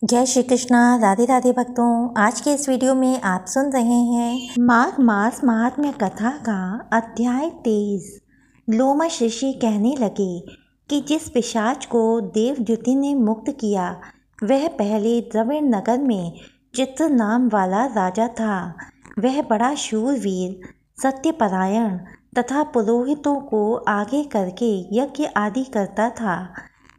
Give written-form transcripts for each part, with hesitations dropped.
जय श्री कृष्णा। राधे राधे भक्तों, आज के इस वीडियो में आप सुन रहे हैं माघ मास महात्म्य कथा का अध्याय 23। लोमश ऋषि कहने लगे कि जिस पिशाच को देवद्युति ने मुक्त किया वह पहले द्रविड़ नगर में चित्र नाम वाला राजा था। वह बड़ा शूरवीर, सत्यपरायण तथा पुरोहितों को आगे करके यज्ञ आदि करता था।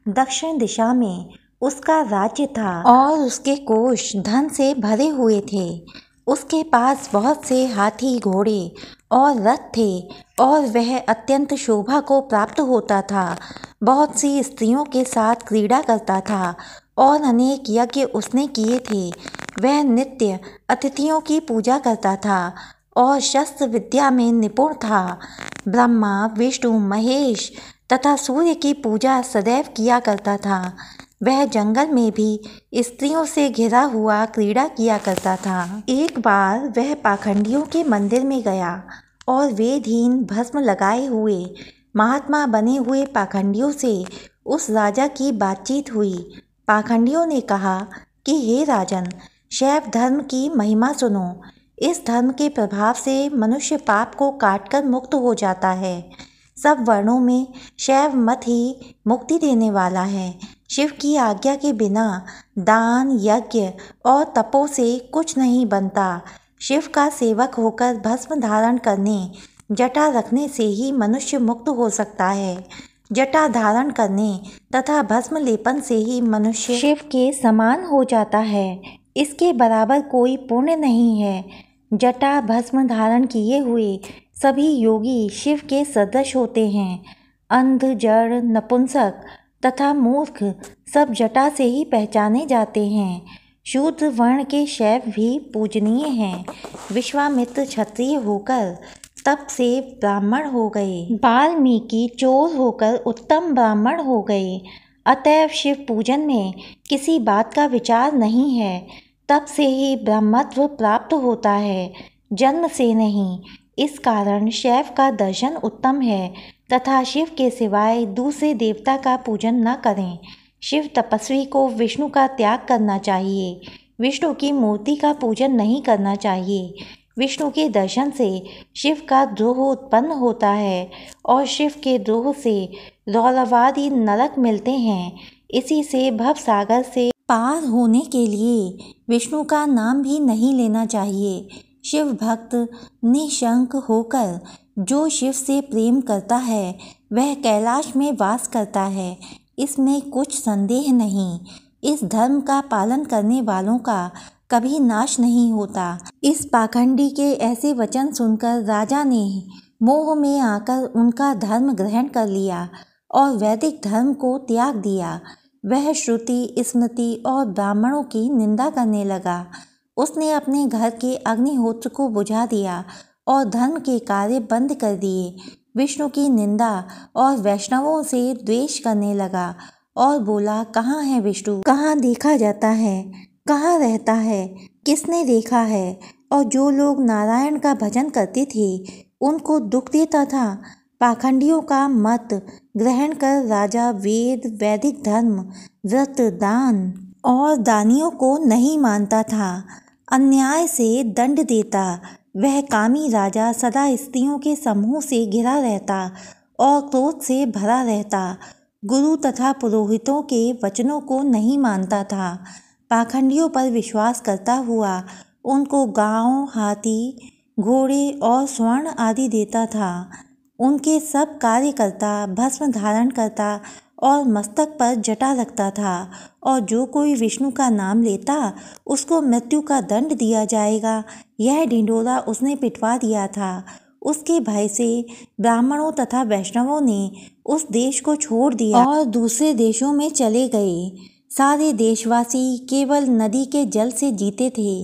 दक्षिण दिशा में उसका राज्य था और उसके कोष धन से भरे हुए थे। उसके पास बहुत से हाथी, घोड़े और रथ थे और वह अत्यंत शोभा को प्राप्त होता था। बहुत सी स्त्रियों के साथ क्रीड़ा करता था और अनेक यज्ञ उसने किए थे। वह नित्य अतिथियों की पूजा करता था और शस्त्र विद्या में निपुण था। ब्रह्मा, विष्णु, महेश तथा सूर्य की पूजा सदैव किया करता था। वह जंगल में भी स्त्रियों से घिरा हुआ क्रीड़ा किया करता था। एक बार वह पाखंडियों के मंदिर में गया और वेदहीन भस्म लगाए हुए महात्मा बने हुए पाखंडियों से उस राजा की बातचीत हुई। पाखंडियों ने कहा कि हे राजन, शैव धर्म की महिमा सुनो। इस धर्म के प्रभाव से मनुष्य पाप को काटकर मुक्त हो जाता है। सब वर्णों में शैव मत ही मुक्ति देने वाला है। शिव की आज्ञा के बिना दान, यज्ञ और तपों से कुछ नहीं बनता। शिव का सेवक होकर भस्म धारण करने, जटा रखने से ही मनुष्य मुक्त हो सकता है। जटा धारण करने तथा भस्म लेपन से ही मनुष्य शिव के समान हो जाता है। इसके बराबर कोई पुण्य नहीं है। जटा भस्म धारण किए हुए सभी योगी शिव के सदृश होते हैं। अंध, जड़, नपुंसक तथा मूर्ख सब जटा से ही पहचाने जाते हैं। शूद्र वर्ण के शैव भी पूजनीय हैं। विश्वामित्र क्षत्रिय होकर तप से ब्राह्मण हो गए। वाल्मीकि चोर होकर उत्तम ब्राह्मण हो गए। अतएव शिव पूजन में किसी बात का विचार नहीं है। तप से ही ब्रह्मत्व प्राप्त होता है, जन्म से नहीं। इस कारण शैव का दर्शन उत्तम है तथा शिव के सिवाय दूसरे देवता का पूजन न करें। शिव तपस्वी को विष्णु का त्याग करना चाहिए। विष्णु की मूर्ति का पूजन नहीं करना चाहिए। विष्णु के दर्शन से शिव का द्रोह उत्पन्न होता है और शिव के द्रोह से रौरवादि नरक मिलते हैं। इसी से भव सागर से पार होने के लिए विष्णु का नाम भी नहीं लेना चाहिए। शिव भक्त निशंक होकर जो शिव से प्रेम करता है वह कैलाश में वास करता है, इसमें कुछ संदेह नहीं। इस धर्म का पालन करने वालों का कभी नाश नहीं होता। इस पाखंडी के ऐसे वचन सुनकर राजा ने मोह में आकर उनका धर्म ग्रहण कर लिया और वैदिक धर्म को त्याग दिया। वह श्रुति, स्मृति और ब्राह्मणों की निंदा करने लगा। उसने अपने घर के अग्निहोत्र को बुझा दिया और धर्म के कार्य बंद कर दिए। विष्णु की निंदा और वैष्णवों से द्वेष करने लगा और बोला, कहाँ है विष्णु? कहाँ देखा जाता है? कहाँ रहता है? किसने देखा है? और जो लोग नारायण का भजन करते थे उनको दुख देता था। पाखंडियों का मत ग्रहण कर राजा वेद, वैदिक धर्म, व्रत, दान और दानियों को नहीं मानता था। अन्याय से दंड देता। वह कामी राजा सदा स्त्रियों के समूह से घिरा रहता और क्रोध से भरा रहता। गुरु तथा पुरोहितों के वचनों को नहीं मानता था। पाखंडियों पर विश्वास करता हुआ उनको गांव, हाथी, घोड़े और स्वर्ण आदि देता था। उनके सब कार्य करता, भस्म धारण करता और मस्तक पर जटा रखता था। और जो कोई विष्णु का नाम लेता उसको मृत्यु का दंड दिया जाएगा, यह ढिंढोरा उसने पिटवा दिया था। उसके भय से ब्राह्मणों तथा वैष्णवों ने उस देश को छोड़ दिया और दूसरे देशों में चले गए। सारे देशवासी केवल नदी के जल से जीते थे।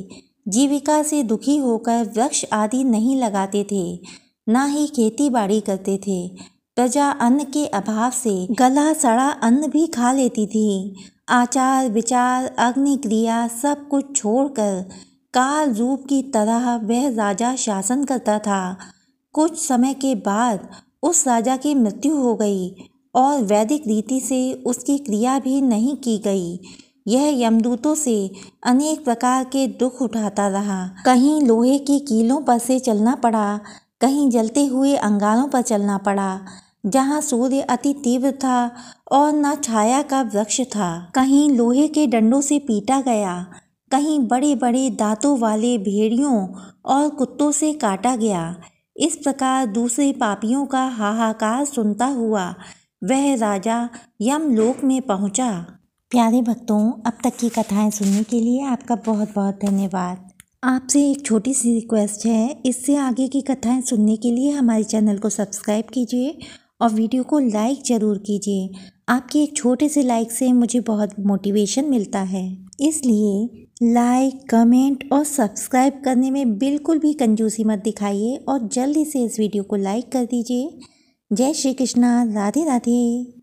जीविका से दुखी होकर वृक्ष आदि नहीं लगाते थे, ना ही खेती बाड़ी करते थे। प्रजा अन्न के अभाव से गला सड़ा अन्न भी खा लेती थी। आचार, विचार, अग्नि क्रिया सब कुछ छोड़कर काल रूप की तरह वह राजा शासन करता था। कुछ समय के बाद उस राजा की मृत्यु हो गई और वैदिक रीति से उसकी क्रिया भी नहीं की गई। यह यमदूतों से अनेक प्रकार के दुख उठाता रहा। कहीं लोहे की कीलों पर से चलना पड़ा, कहीं जलते हुए अंगारों पर चलना पड़ा, जहाँ सूर्य अति तीव्र था और न छाया का वृक्ष था। कहीं लोहे के डंडों से पीटा गया, कहीं बड़े बड़े दांतों वाले भेड़ियों और कुत्तों से काटा गया। इस प्रकार दूसरे पापियों का हाहाकार सुनता हुआ वह राजा यमलोक में पहुंचा। प्यारे भक्तों, अब तक की कथाएं सुनने के लिए आपका बहुत बहुत धन्यवाद। आपसे एक छोटी सी रिक्वेस्ट है, इससे आगे की कथाएं सुनने के लिए हमारे चैनल को सब्सक्राइब कीजिए और वीडियो को लाइक ज़रूर कीजिए। आपके एक छोटे से लाइक से मुझे बहुत मोटिवेशन मिलता है, इसलिए लाइक, कमेंट और सब्सक्राइब करने में बिल्कुल भी कंजूसी मत दिखाइए और जल्दी से इस वीडियो को लाइक कर दीजिए। जय श्री कृष्णा, राधे राधे।